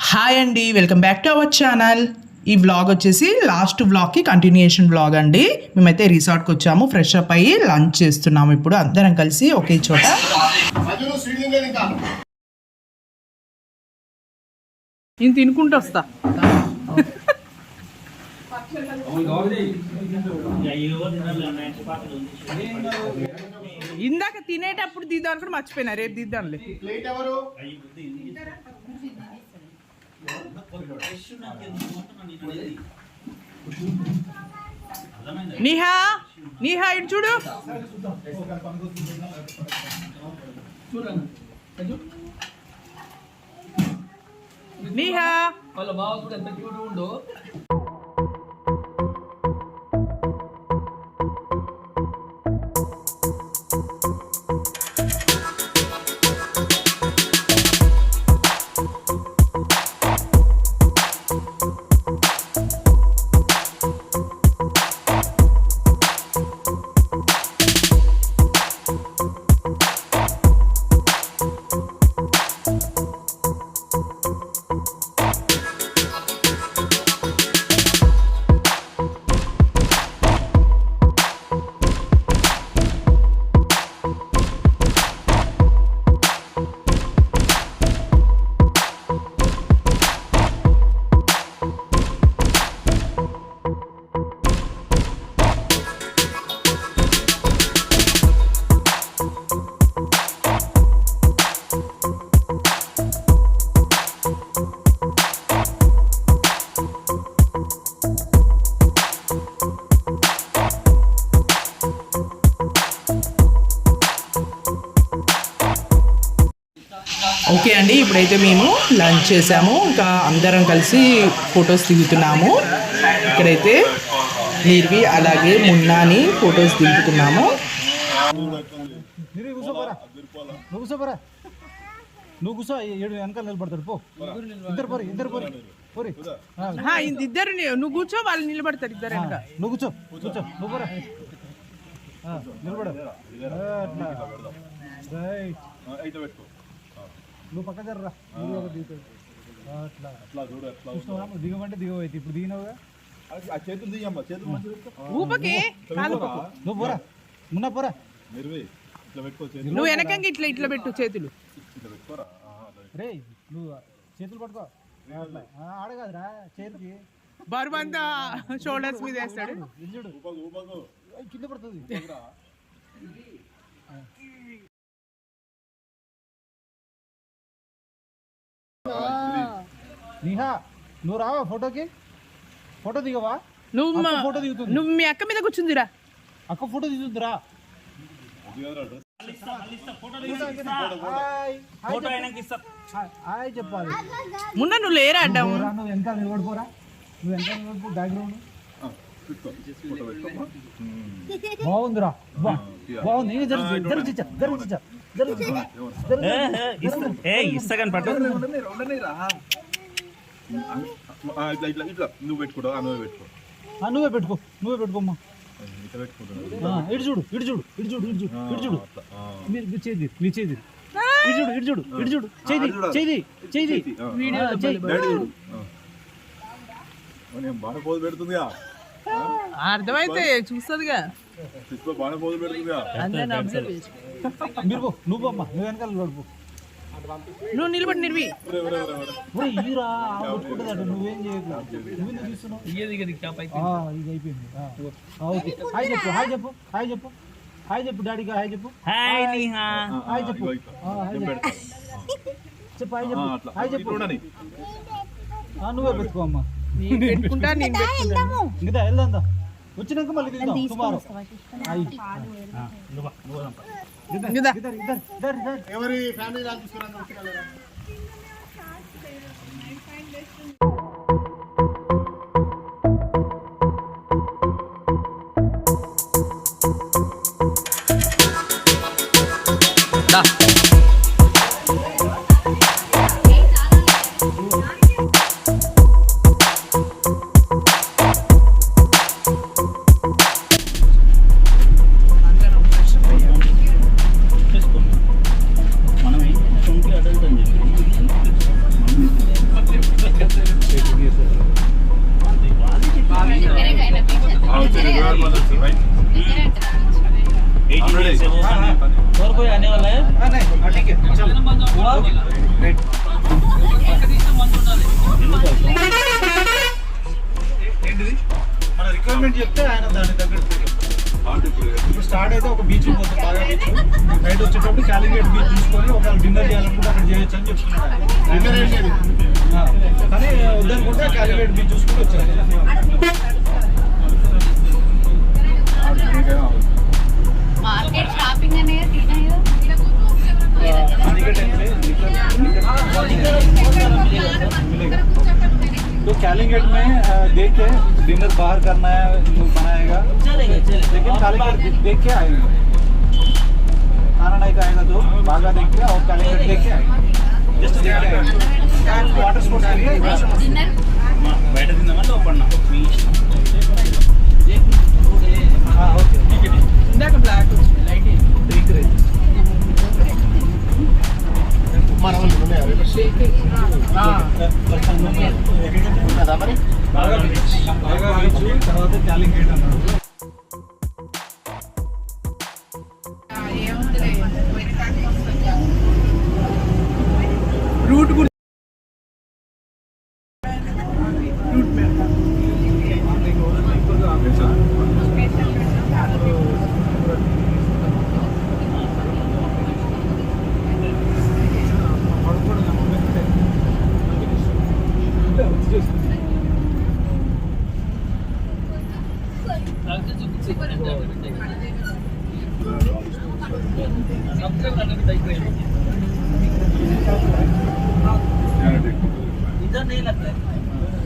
Hi అండి, welcome back to our channel. ఈ vlog వచ్చేసి లాస్ట్ వ్లాగ్కి కంటిన్యూయేషన్ వ్లాగ్ అండి. మేమైతే రిసార్ట్కి వచ్చాము, ఫ్రెష్ అప్ అయ్యి లంచ్ చేస్తున్నాము. ఇప్పుడు అందరం కలిసి ఒకే చోట. నేను తినుకుంటూ వస్తా. ఇందాక తినేటప్పుడు దిద్దాం అనుకుంటే మర్చిపోయినా, రేపు దిద్దాంలే. నీహా నీహా ఇటు చూడు. నీహా వాళ్ళ బావ కూడా ఎంత క్యూట్ ఉండో. ఓకే అండి, ఇప్పుడైతే మేము లంచ్ చేసాము. ఇంకా అందరం కలిసి ఫొటోస్ దిగుతున్నాము. ఇక్కడైతే నిర్వి అలాగే మున్నాని ఫొటోస్ దిగుతున్నాము. నువ్వు కూర్చో, వెనకాల నిలబడతాడు. పో ఇద్దరు పోరి, ఇద్దరు పోరి పోరి. ఇద్దరు నువ్వు కూర్చో, వాళ్ళు నిలబడతారు. ఇద్దరు వెనక నువ్వు కూర్చో, కూర్చో. నువ్వు పోరా, నిలబడ. రైట్, నువ్వు పక్క జర్రా. అట్లా దిగమంటే దిగవైతే ఇప్పుడు దిగినావుగా. చేతులు దిగమ్మా, చేతులు నువ్వు పోరా, మున్నా పోరా. నువ్వు వెనకంగా ఇట్లా ఇట్లా పెట్టు చేతులు. రే నువ్వు చేతులు పట్టుకో. ఆడగాదురా, చేతికి బరువంతా షోల్డర్స్ మీద వేస్తాడు. కింద పడుతుంది. నీహా నువ్వు రావా ఫోటోకి? ఫోటో దిగవా? ఫోటో దిగుతుంది. నువ్వు మీ అక్క మీద కూర్చుందిరా. అక్క ఫోటో దిగుతుందిరా. చెప్పాలి. మున్న నువ్వు లేరా అడ్డాము. నువ్వు వెనకాల నిలబడిపోరా, నువ్వు వెనకాల నిలబడిపో. బ్యాక్గ్రౌండ్ బాగుందిరా, బాగుంది. ఇస్తాను పట్టు. నువ్వే పెట్టుకో, నువ్వే పెట్టుకోమ్మా. ఇటు చూడు, ఇటు చూడు, ఇటు చూడు, ఇటు చూడు, ఇటు చూడు. మీరు చేది, మీరు చేది. ఇటు చూడు, ఇటు చూడు, ఇటు చూడు. చేది, చేది, చేది. బాగా పోదు పెడుతుందిగా, అర్థమైతే చూస్తుందిగా. మీరు నువ్వు అమ్మా, నువ్వు వెనకాల నిలబడిపో. నువ్వు నిలబడి నిర్వి. ఈరా కొట్టుకుంటుందట, నువ్వేం చేయకు. నువ్వు చూస్తున్నావు. ఇది అయిపోయింది. ఓకే, హాయ్ చెప్పు, హాయ్ చెప్పు, హాయ్ చెప్పు, హాయ్ చెప్పు డాడీగా. హాయ్ చెప్పు, హాయ్ చెప్పు, చెప్పు, హాయ్ చెప్పు, హాయ్ చెప్పు. నువ్వే పెట్టుకో అమ్మా. పెట్టుకుంటా, ఇంకా వెళ్దా వచ్చినాక మళ్ళీ తిందాం టుమారో. ఎవరి ఫ్యామిలీ और कोई आने वाला है? ठीक है चलो మన రిక్వైర్మెంట్ చెప్తే ఆయన దాని దగ్గర ఇప్పుడు స్టార్ట్ అయితే ఒక బీచ్ పోతుంది బాగా బీచ్ నైట్ వచ్చేటప్పుడు క్యాలింగేట్ బీచ్ చూసుకొని ఒక డిన్నర్ చేయాలనుకుంటే అక్కడ చేయొచ్చు అని చెప్తున్నాడు కానీ వద్దనుకుంటే క్యాలింగేట్ బీచ్ చూసుకుంటూ వచ్చారు మార్కెట్ షాపింగ్ అనేది తినయో तो कैलिंगेट में देख के डिनर बाहर करना है बनाएगा लेकिन कैलिंगेट देख के आएगा खाना नहीं खाएगा तो बागा देख के और कैलिंगेट देख के आएगा जस्ट देख के आएगा वाटर स्पोर्ट्स के लिए డిన్నర్ బయట తిందామంటే ఓపెన్ हाँ ओके ठीक है ఇందాక బ్లాక్ వచ్చింది లైట్ బ్రేక్ రేజ్ బాగా బీచ్ తర్వాత कैलिंगेट అన్నాడు రూట్ రూట్ इधर नहीं लगता है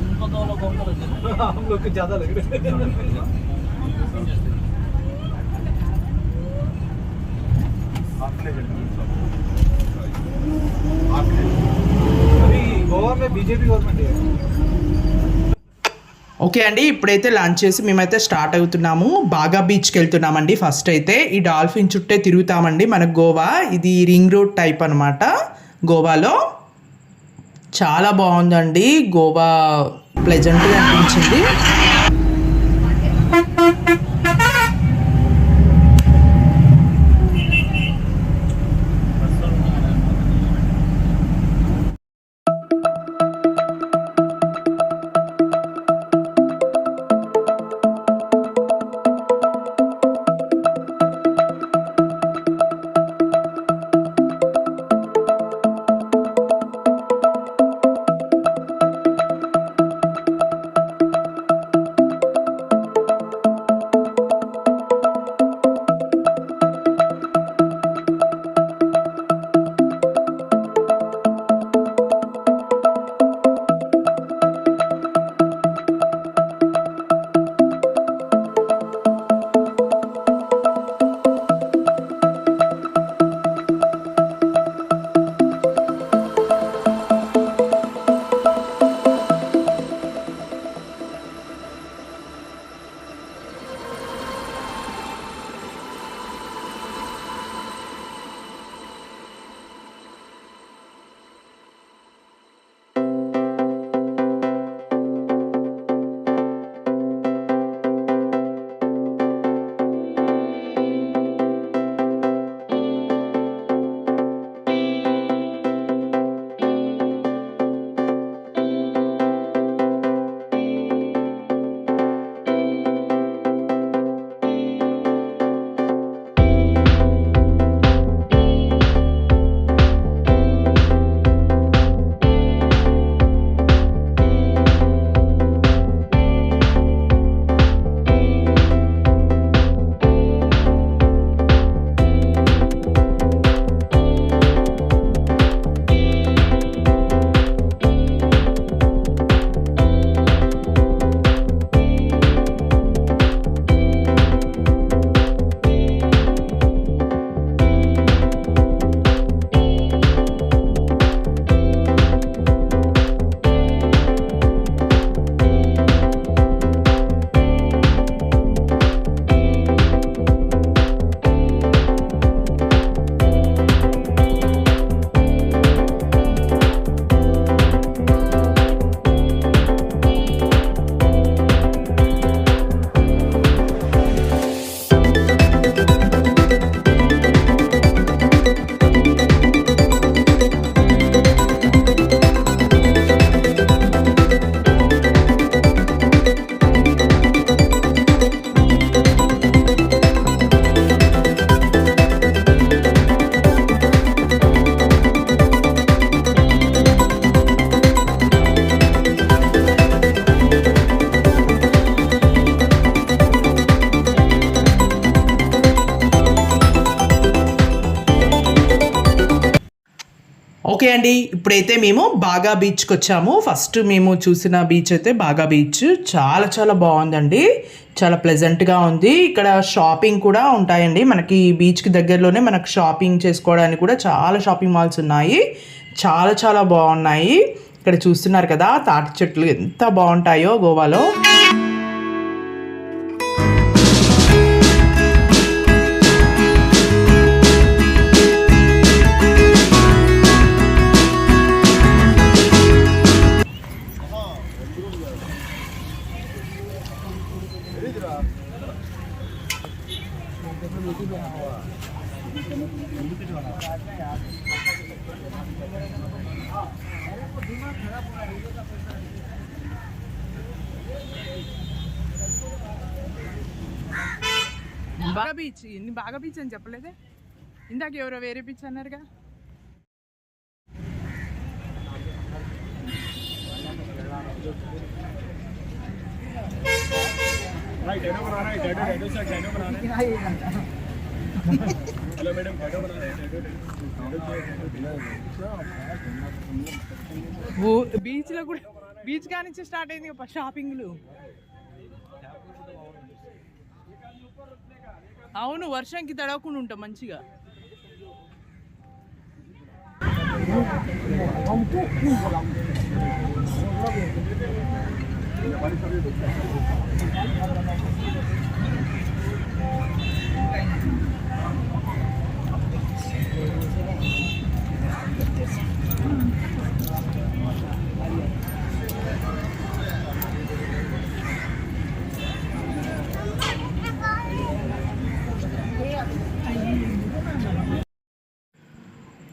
उनको दो लोगों को लगता है हम लोग को ज्यादा लग रहा है अभी गोवा में बीजेपी गवर्नमेंट है ఓకే అండి ఇప్పుడైతే లంచ్ చేసి మేమైతే స్టార్ట్ అవుతున్నాము బాగా బీచ్కి వెళ్తున్నామండి ఫస్ట్ అయితే ఈ డాల్ఫిన్ చుట్టే తిరుగుతామండి మనకు గోవా ఇది రింగ్ రోడ్ టైప్ అనమాట గోవాలో చాలా బాగుందండి గోవా ప్లెజెంట్గా అనిపించింది ఓకే అండి, ఇప్పుడైతే మేము బాగా బీచ్కి వచ్చాము. ఫస్ట్ మేము చూసిన బీచ్ అయితే బాగా బీచ్. చాలా చాలా బాగుందండి, చాలా ప్లెజెంట్గా ఉంది. ఇక్కడ షాపింగ్ కూడా ఉంటాయండి. మనకి బీచ్కి దగ్గరలోనే మనకు షాపింగ్ చేసుకోవడానికి కూడా చాలా షాపింగ్ మాల్స్ ఉన్నాయి. చాలా చాలా బాగున్నాయి. ఇక్కడ చూస్తున్నారు కదా తాటి చెట్లు ఎంత బాగుంటాయో గోవాలో. బాగా బీచ్, ఇన్ని బాగా బీచ్ అని చెప్పలేదే ఇందాక, ఎవరో వేరే బీచ్ అన్నారుగా. బీచ్లో కూడా బీచ్ కానించి స్టార్ట్ అయింది షాపింగ్లు. అవును, వర్షంకి తడవకుండా ఉంటాం మంచిగా.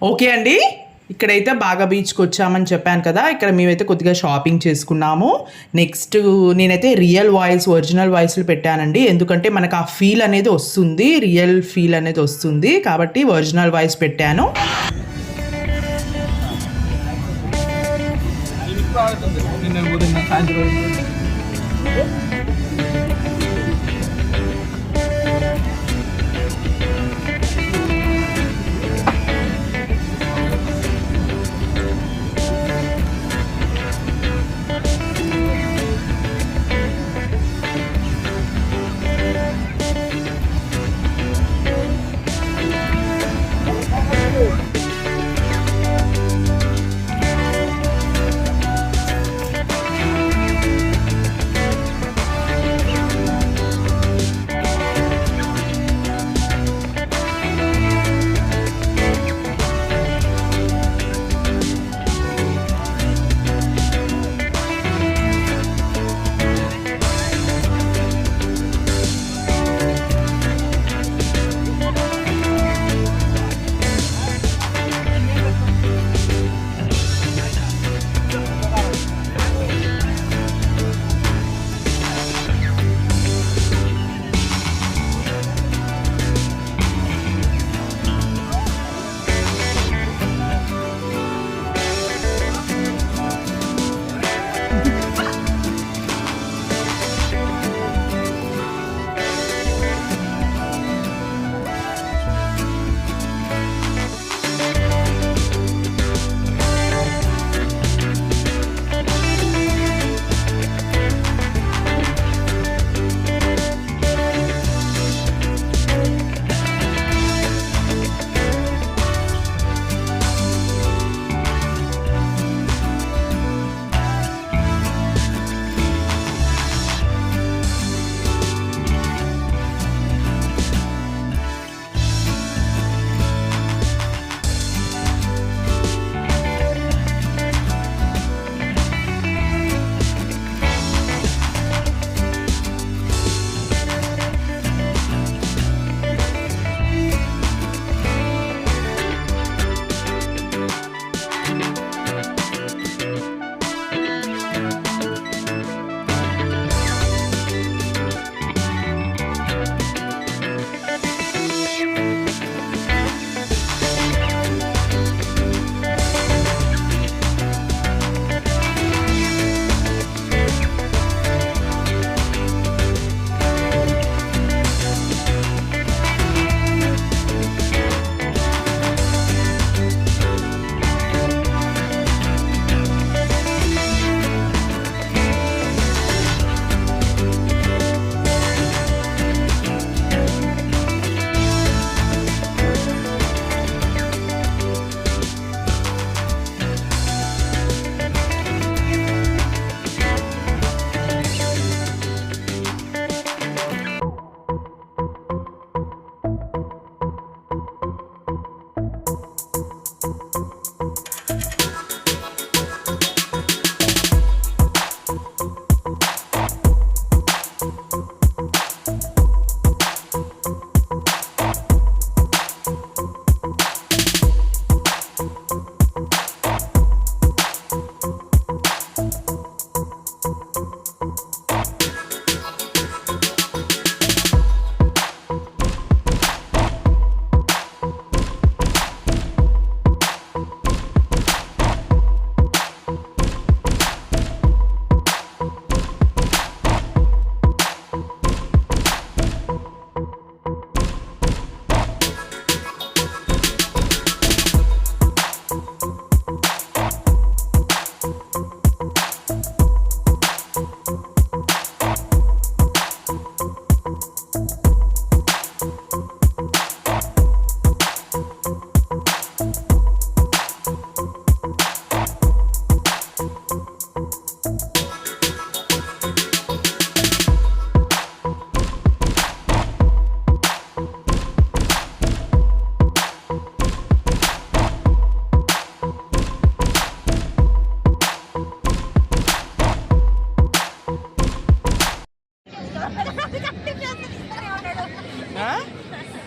ఓకే అండి, ఇక్కడైతే బాగా బీచ్కి వచ్చామని చెప్పాను కదా. ఇక్కడ మేమైతే కొద్దిగా షాపింగ్ చేసుకున్నాము. నెక్స్ట్ నేనైతే రియల్ వాయిస్, ఒరిజినల్ వాయిస్లు పెట్టానండి. ఎందుకంటే మనకు ఆ ఫీల్ అనేది వస్తుంది, రియల్ ఫీల్ అనేది వస్తుంది కాబట్టి ఒరిజినల్ వాయిస్ పెట్టాను.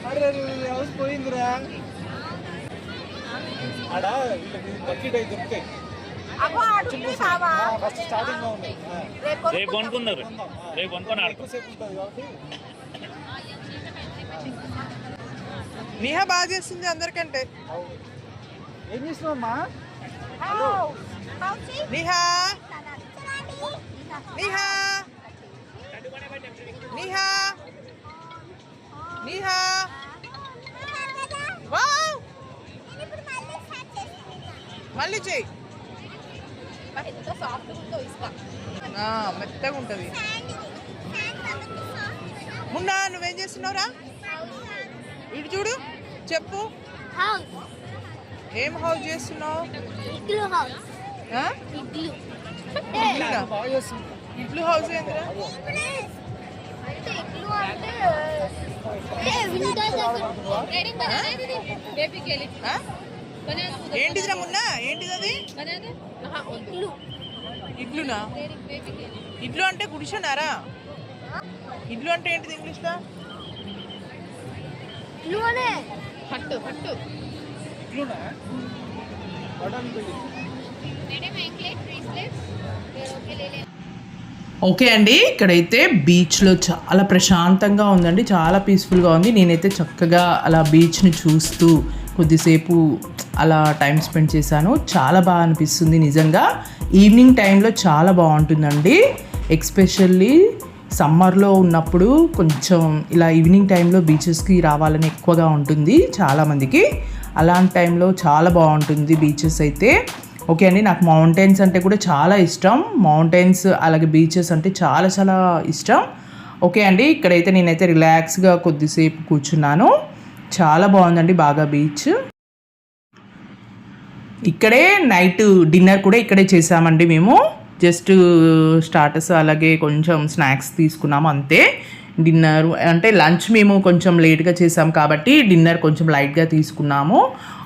అరే హౌస్ పోయిందిరా ఆడ బకెట్ అయితే దొరుకుతాయి ఫస్ట్ స్టార్టింగ్ లో ఉన్నాయి రేపు కొనుక్కున్నారు రేపు కొనుక్కొని ఆడుకో ఎక్కువసేపు ఉంటుంది కాబట్టి నిహా బాగా చేస్తుంది అందరికంటే. ఏం చేస్తున్నావమ్మా నిహా నిహా నిహా నిహా వావ్ మళ్ళీ చెయ్యి. మెత్తగా ఉంటుంది. మున్నా నువ్వేం చేస్తున్నావురా? ఇటు చూడు, చెప్పు ఏం హౌస్ చేస్తున్నావు? ఆ? ఇడ్లీనా? ఇడ్లీ హౌస్ ఏంటిరా? ఆ? ఏంటిదిరా మున్నా? ఏంటిది అది? ఇడ్లునా? ఇడ్లు అంటే గుడిసెనారా? ఇడ్లు అంటే ఏంటిది ఇంగ్లీష్లో? హట్టు హట్టు. ఓకే అండి, ఇక్కడైతే బీచ్లో చాలా ప్రశాంతంగా ఉందండి, చాలా పీస్ఫుల్గా ఉంది. నేనైతే చక్కగా అలా బీచ్ని చూస్తూ కొద్దిసేపు అలా టైం స్పెండ్ చేశాను. చాలా బాగా అనిపిస్తుంది నిజంగా. ఈవినింగ్ టైంలో చాలా బాగుంటుందండి, ఎక్స్పెషల్లీ సమ్మర్లో ఉన్నప్పుడు కొంచెం ఇలా ఈవినింగ్ టైంలో బీచెస్కి రావాలని ఎక్కువగా ఉంటుంది చాలామందికి. అలాంటి టైంలో చాలా బాగుంటుంది బీచెస్ అయితే. ఓకే అండి, నాకు మౌంటైన్స్ అంటే కూడా చాలా ఇష్టం. మౌంటైన్స్ అలాగే బీచెస్ అంటే చాలా చాలా ఇష్టం. ఓకే అండి, ఇక్కడైతే నేనైతే రిలాక్స్గా కొద్దిసేపు కూర్చున్నాను. చాలా బాగుందండి బాగా బీచ్. ఇక్కడే నైట్ డిన్నర్ కూడా ఇక్కడే చేసామండి మేము. జస్ట్ స్టార్టర్స్ అలాగే కొంచెం స్నాక్స్ తీసుకున్నాము అంతే. డిన్నర్ అంటే లంచ్ మేము కొంచెం లేట్గా చేసాం కాబట్టి డిన్నర్ కొంచెం లైట్గా తీసుకున్నాము.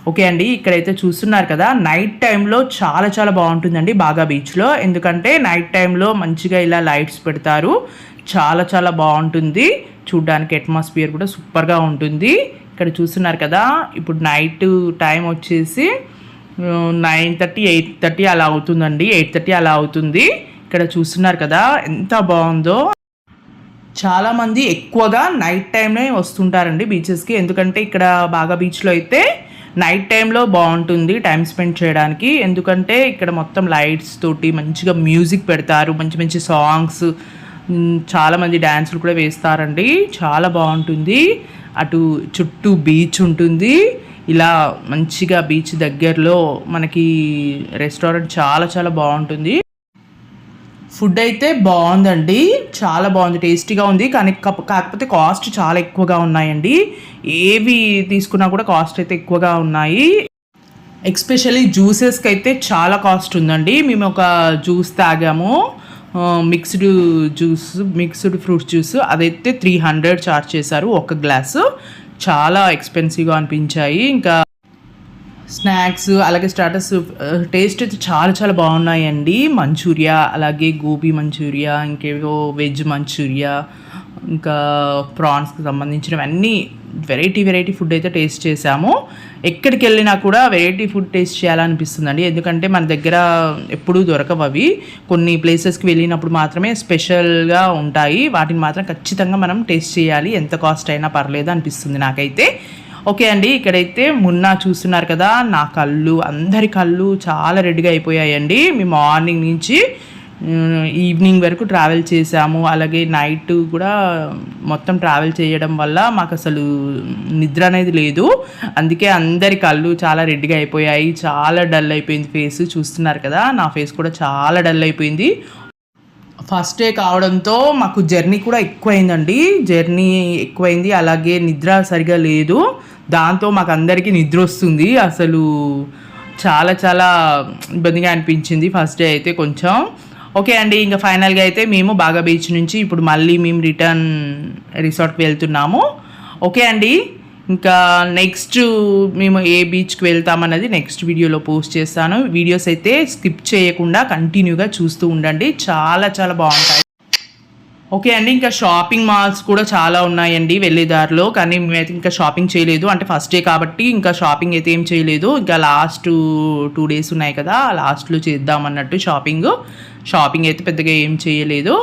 ఓకే అండి, ఇక్కడైతే చూస్తున్నారు కదా, నైట్ టైంలో చాలా చాలా బాగుంటుందండి బాగా బీచ్లో. ఎందుకంటే నైట్ టైంలో మంచిగా ఇలా లైట్స్ పెడతారు, చాలా చాలా బాగుంటుంది చూడ్డానికి. అట్మాస్ఫియర్ కూడా సూపర్గా ఉంటుంది. ఇక్కడ చూస్తున్నారు కదా, ఇప్పుడు నైట్ టైం వచ్చేసి 9:30 8:30 అలా అవుతుందండి. 8:30 అలా అవుతుంది. ఇక్కడ చూస్తున్నారు కదా ఎంత బాగుందో. చాలామంది ఎక్కువగా నైట్ టైంలో వస్తుంటారండి బీచెస్కి. ఎందుకంటే ఇక్కడ బాగా బీచ్లో అయితే నైట్ టైంలో బాగుంటుంది టైం స్పెండ్ చేయడానికి. ఎందుకంటే ఇక్కడ మొత్తం లైట్స్ తోటి మంచిగా మ్యూజిక్ పెడతారు, మంచి మంచి సాంగ్స్, చాలామంది డ్యాన్సులు కూడా వేస్తారండి. చాలా బాగుంటుంది. అటు చుట్టూ బీచ్ ఉంటుంది. ఇలా మంచిగా బీచ్ దగ్గరలో మనకి రెస్టారెంట్ చాలా చాలా బాగుంటుంది. ఫుడ్ అయితే బాగుందండి, చాలా బాగుంది, టేస్టీగా ఉంది. కానీ కాకపోతే కాస్ట్ చాలా ఎక్కువగా ఉన్నాయండి. ఏవి తీసుకున్నా కూడా కాస్ట్ అయితే ఎక్కువగా ఉన్నాయి. ఎస్పెషల్లీ జ్యూసెస్కి అయితే చాలా కాస్ట్ ఉందండి. మేము ఒక జ్యూస్ తాగాము, మిక్స్డ్ ఫ్రూట్ జ్యూస్, అదైతే 300 చార్జ్ చేశారు ఒక గ్లాసు. చాలా ఎక్స్పెన్సివ్గా అనిపించాయి. ఇంకా స్నాక్స్ అలాగే స్టార్టర్స్ టేస్ట్ అయితే చాలా చాలా బాగున్నాయండి. మంచూరియా అలాగే గోబీ మంచూరియా, ఇంకేవో వెజ్ మంచూరియా, ఇంకా ప్రాన్స్కి సంబంధించినవన్నీ వెరైటీ ఫుడ్ అయితే టేస్ట్ చేసాము. ఎక్కడికి వెళ్ళినా కూడా వెరైటీ ఫుడ్ టేస్ట్ చేయాలనిపిస్తుందండి. ఎందుకంటే మన దగ్గర ఎప్పుడూ దొరకవు అవి. కొన్ని ప్లేసెస్కి వెళ్ళినప్పుడు మాత్రమే స్పెషల్గా ఉంటాయి. వాటిని మాత్రం ఖచ్చితంగా మనం టేస్ట్ చేయాలి, ఎంత కాస్ట్ అయినా పర్లేదు అనిపిస్తుంది నాకైతే. ఓకే అండి, ఇక్కడైతే మున్నా చూస్తున్నారు కదా, నా కళ్ళు, అందరి కళ్ళు చాలా రెడ్గా అయిపోయాయండి. మేము మార్నింగ్ నుంచి ఈవినింగ్ వరకు ట్రావెల్ చేసాము. అలాగే నైట్ కూడా మొత్తం ట్రావెల్ చేయడం వల్ల మాకు అసలు నిద్ర అనేది లేదు. అందుకే అందరి కళ్ళు చాలా రెడ్గా అయిపోయాయి, చాలా డల్ అయిపోయింది ఫేస్. చూస్తున్నారు కదా, నా ఫేస్ కూడా చాలా డల్ అయిపోయింది. ఫస్ట్ డే కావడంతో మాకు జర్నీ కూడా ఎక్కువైంది. అలాగే నిద్ర సరిగా లేదు, దాంతో మాకు అందరికీ నిద్ర వస్తుంది. అసలు చాలా చాలా ఇబ్బందిగా అనిపించింది ఫస్ట్ డే అయితే కొంచెం. ఓకే అండి, ఇంకా ఫైనల్గా అయితే మేము బాగా బీచ్ నుంచి ఇప్పుడు మళ్ళీ మేము రిటర్న్ రిసార్ట్కి వెళ్తున్నాము. ఓకే అండి, ఇంకా నెక్స్ట్ మేము ఏ బీచ్కి వెళ్తామన్నది నెక్స్ట్ వీడియోలో పోస్ట్ చేస్తాను. వీడియోస్ అయితే స్కిప్ చేయకుండా కంటిన్యూగా చూస్తూ ఉండండి, చాలా చాలా బాగుంటాయి. ఓకే అండి, ఇంకా షాపింగ్ మాల్స్ కూడా చాలా ఉన్నాయండి వెళ్ళే దారిలో. కానీ మేమైతే ఇంకా షాపింగ్ చేయలేదు, అంటే ఫస్ట్ డే కాబట్టి ఇంకా షాపింగ్ అయితే ఏం చేయలేదు. ఇంకా లాస్ట్ 2 days ఉన్నాయి కదా, లాస్ట్లో చేద్దామన్నట్టు షాపింగ్ అయితే పెద్దగా ఏం చేయలేదు.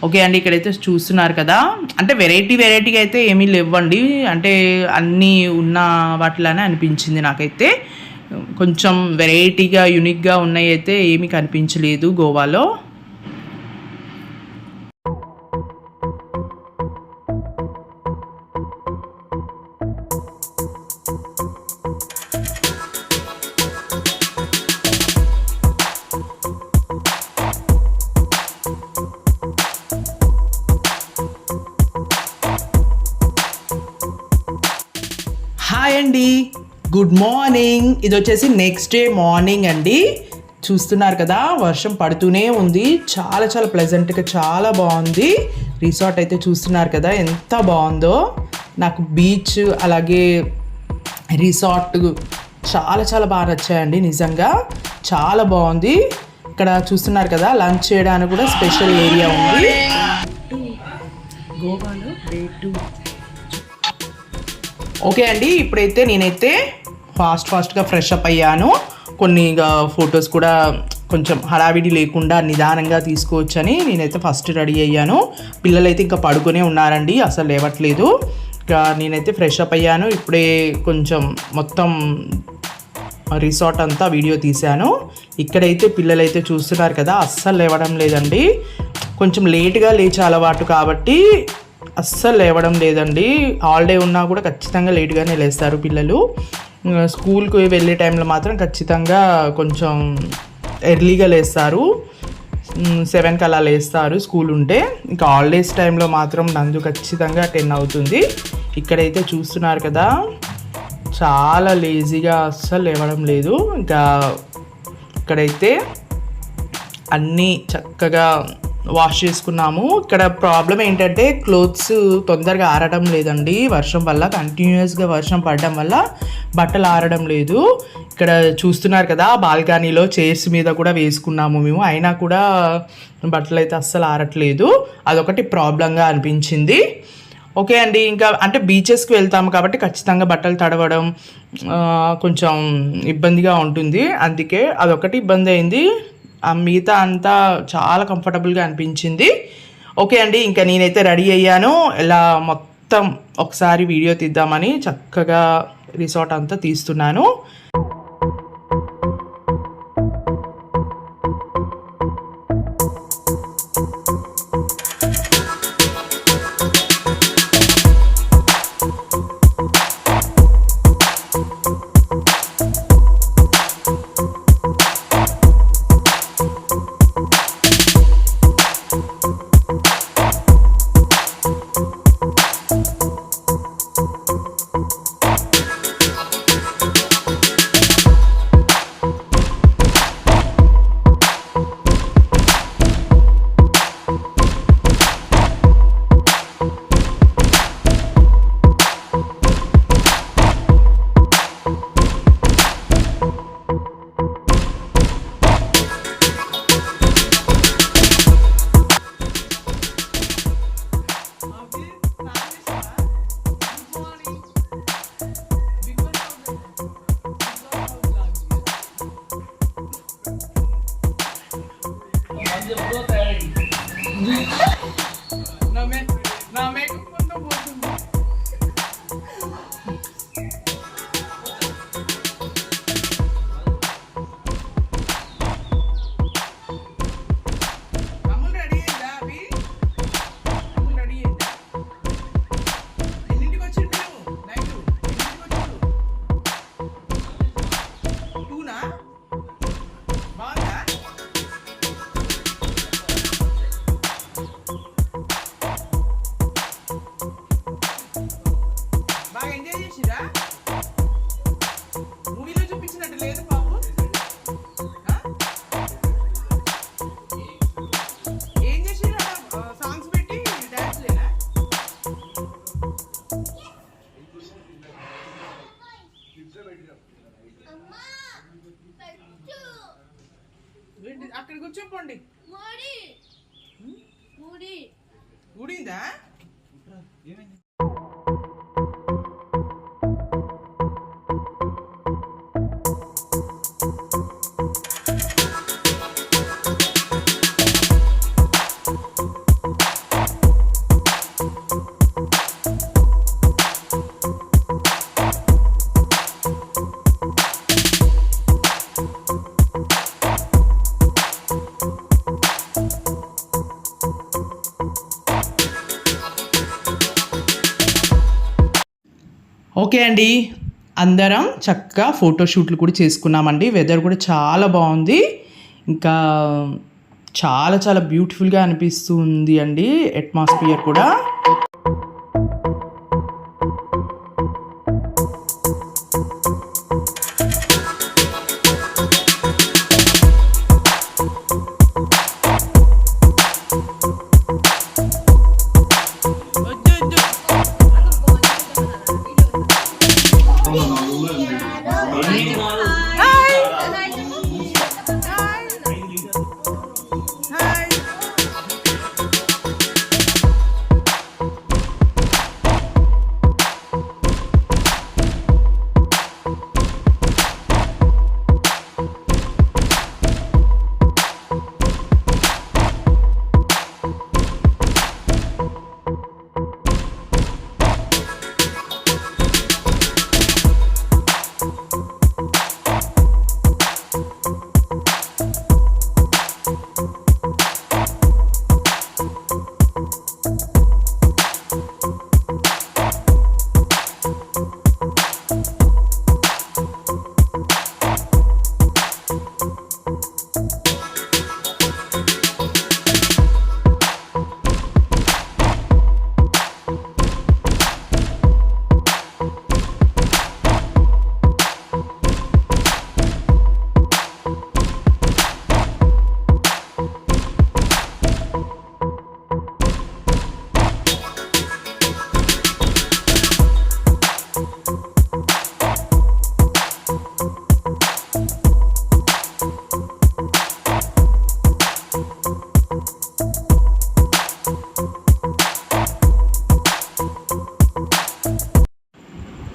ఓకే అండి, ఇక్కడైతే చూస్తున్నారు కదా, అంటే వెరైటీగా అయితే ఏమీ లేవండి. అంటే అన్నీ ఉన్న వాటిలానే అనిపించింది నాకైతే. కొంచెం వెరైటీగా యూనిక్గా ఉన్నాయి అయితే ఏమీ కనిపించలేదు గోవాలో. హాయ్ అండి, గుడ్ మార్నింగ్. ఇది వచ్చేసి నెక్స్ట్ డే మార్నింగ్ అండి. చూస్తున్నారు కదా, వర్షం పడుతూనే ఉంది. చాలా ప్లెజెంట్గా చాలా బాగుంది రిసార్ట్ అయితే. చూస్తున్నారు కదా ఎంత బాగుందో. నాకు బీచ్ అలాగే రిసార్ట్ చాలా బాగా నచ్చాయండి, నిజంగా చాలా బాగుంది. ఇక్కడ చూస్తున్నారు కదా, లంచ్ చేయడానికి కూడా స్పెషల్ ఏరియా ఉంది. గోవాలో డే 2. ఓకే అండి, ఇప్పుడైతే నేనైతే ఫాస్ట్గా ఫ్రెష్ అప్ అయ్యాను. కొన్ని ఫొటోస్ కూడా కొంచెం హడావిడి లేకుండా నిదానంగా తీసుకోవచ్చని నేనైతే ఫస్ట్ రెడీ అయ్యాను. పిల్లలైతే ఇంకా పడుకునే ఉన్నారండి, అసలు లేవట్లేదు. ఇంకా నేనైతే ఫ్రెష్ అప్ అయ్యాను. ఇప్పుడే కొంచెం మొత్తం రిసార్ట్ అంతా వీడియో తీశాను. ఇక్కడైతే పిల్లలైతే చూస్తున్నారు కదా, అస్సలు లేవడం లేదండి. కొంచెం లేట్గా లేచే అలవాటు కాబట్టి అస్సలు లేవడం లేదండి. హాలిడే ఉన్నా కూడా ఖచ్చితంగా లేట్గానే లేస్తారు పిల్లలు. స్కూల్కి వెళ్ళే టైంలో మాత్రం ఖచ్చితంగా కొంచెం ఎర్లీగా లేస్తారు, 7కి అలా లేస్తారు స్కూల్ ఉంటే. ఇంకా హాలిడేస్ టైంలో మాత్రం నందు ఖచ్చితంగా 10 అవుతుంది. ఇక్కడైతే చూస్తున్నారు కదా, చాలా లేజీగా అస్సలు లేవడం లేదు. ఇంకా ఇక్కడైతే అన్నీ చక్కగా వాష్ చేసుకున్నాము. ఇక్కడ ప్రాబ్లం ఏంటంటే క్లోత్స్ తొందరగా ఆరడం లేదండి వర్షం వల్ల. కంటిన్యూస్గా వర్షం పడడం వల్ల బట్టలు ఆరడం లేదు. ఇక్కడ చూస్తున్నారు కదా, బాల్కనీలో చైర్స్ మీద కూడా వేసుకున్నాము మేము, అయినా కూడా బట్టలు అయితే అస్సలు ఆరట్లేదు. అదొకటి ప్రాబ్లంగా అనిపించింది. ఓకే అండి, ఇంకా అంటే బీచెస్కి వెళ్తాము కాబట్టి ఖచ్చితంగా బట్టలు తడవడం కొంచెం ఇబ్బందిగా ఉంటుంది, అందుకే అదొకటి ఇబ్బంది అయింది. మిగతా అంతా చాలా కంఫర్టబుల్గా అనిపించింది. ఓకే అండి, ఇంకా నేనైతే రెడీ అయ్యాను. ఇలా మొత్తం ఒకసారి వీడియో తీద్దామని చక్కగా రిసార్ట్ అంతా తీస్తున్నాను. అక్కడ కూర్చోపోండి. ఊడిందా? ఏమైంది? ఓకే అండి, అందరం చక్కగా ఫోటోషూట్లు కూడా చేసుకున్నామండి. వెదర్ కూడా చాలా బాగుంది, ఇంకా చాలా చాలా బ్యూటిఫుల్గా అనిపిస్తుంది అండి అట్మాస్ఫియర్ కూడా.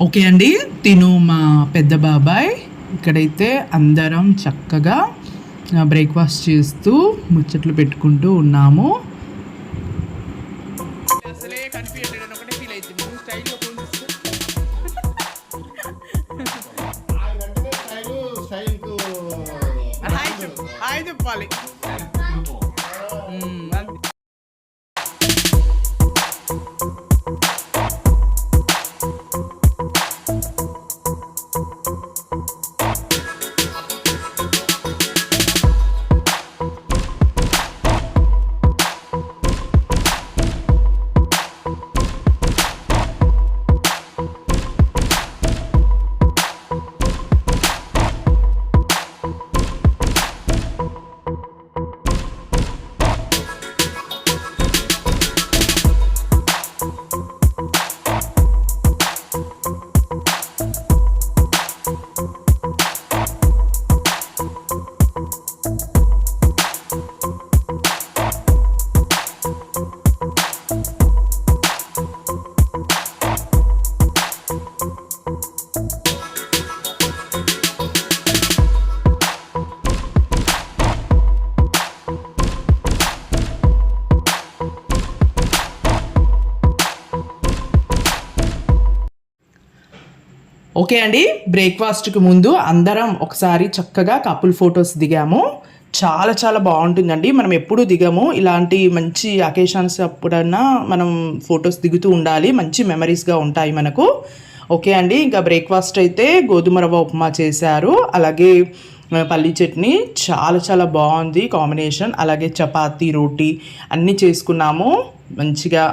ఓకే అండి, తిను మా పెద్ద బాబాయ్. ఇక్కడైతే అందరం చక్కగా బ్రేక్ఫాస్ట్ చేస్తూ ముచ్చట్లు పెట్టుకుంటూ ఉన్నాము. అసలే కన్ఫ్యూజన్ అని ఒకటే ఫీల్ అవుతుంది. హాయ్ చెప్పాలి. ఓకే అండి, బ్రేక్ఫాస్ట్కి ముందు అందరం ఒకసారి చక్కగా కపుల్ ఫొటోస్ దిగాము. చాలా చాలా బాగుంటుందండి. మనం ఎప్పుడు దిగము, ఇలాంటి మంచి అకేషన్స్ అప్పుడన్నా మనం ఫొటోస్ దిగుతూ ఉండాలి, మంచి మెమరీస్గా ఉంటాయి మనకు. ఓకే అండి, ఇంకా బ్రేక్ఫాస్ట్ అయితే గోధుమ రవ్వ ఉప్మా చేశారు, అలాగే పల్లీ చట్నీ, చాలా చాలా బాగుంది కాంబినేషన్. అలాగే చపాతీ, రోటీ అన్నీ చేసుకున్నాము మంచిగా.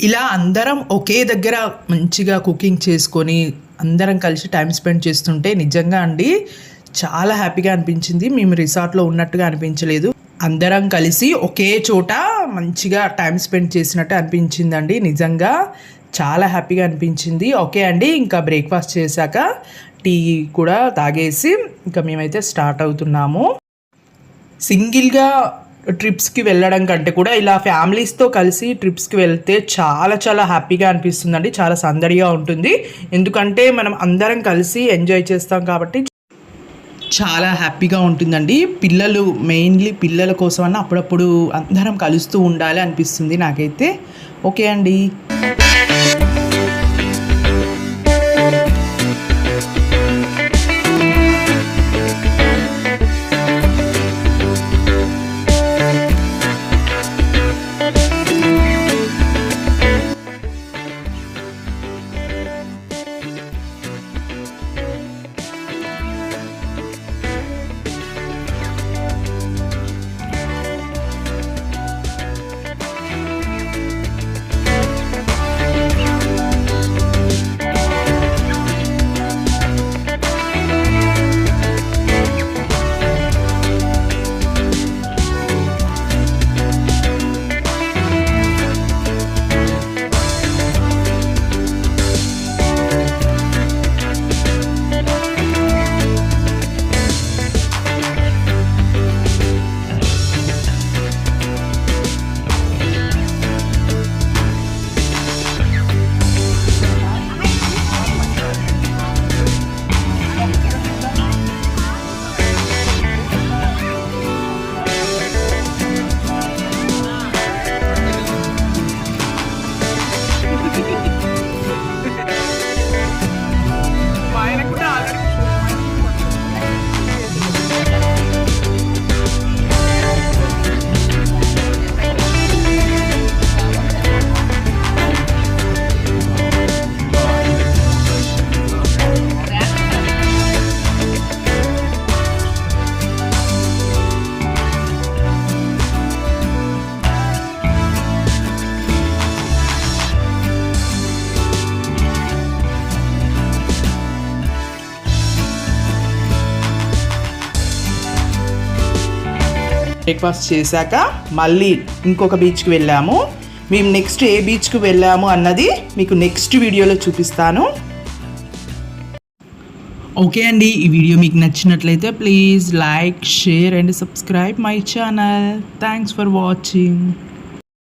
ఇలా అందరం ఒకే దగ్గర మంచిగా కుకింగ్ చేసుకొని అందరం కలిసి టైం స్పెండ్ చేస్తుంటే నిజంగా అండి చాలా హ్యాపీగా అనిపించింది. మేము రిసార్ట్లో ఉన్నట్టుగా అనిపించలేదు, అందరం కలిసి ఒకే చోట మంచిగా టైం స్పెండ్ చేసినట్టు అనిపించిందండి. నిజంగా చాలా హ్యాపీగా అనిపించింది. ఓకే అండి, ఇంకా బ్రేక్ఫాస్ట్ చేశాక టీ కూడా తాగేసి ఇంకా మేమైతే స్టార్ట్ అవుతున్నాము. సింగిల్గా ట్రిప్స్కి వెళ్ళడం కంటే కూడా ఇలా ఫ్యామిలీస్తో కలిసి ట్రిప్స్కి వెళ్తే చాలా చాలా హ్యాపీగా అనిపిస్తుందండి. చాలా సందడిగా ఉంటుంది. ఎందుకంటే మనం అందరం కలిసి ఎంజాయ్ చేస్తాం కాబట్టి చాలా హ్యాపీగా ఉంటుందండి. పిల్లలు మెయిన్లీ పిల్లల కోసమన్నా అప్పుడప్పుడు అందరం కలుస్తూ ఉండాలి అనిపిస్తుంది నాకైతే. ఓకే అండి. బ్రేక్ఫాస్ట్ చేశాక మళ్ళీ ఇంకొక బీచ్కి వెళ్ళాము. మేము నెక్స్ట్ ఏ బీచ్కి వెళ్ళాము అన్నది మీకు నెక్స్ట్ వీడియోలో చూపిస్తాను. ఓకే అండి, ఈ వీడియో మీకు నచ్చినట్లయితే please like, share and subscribe my channel. Thanks for watching.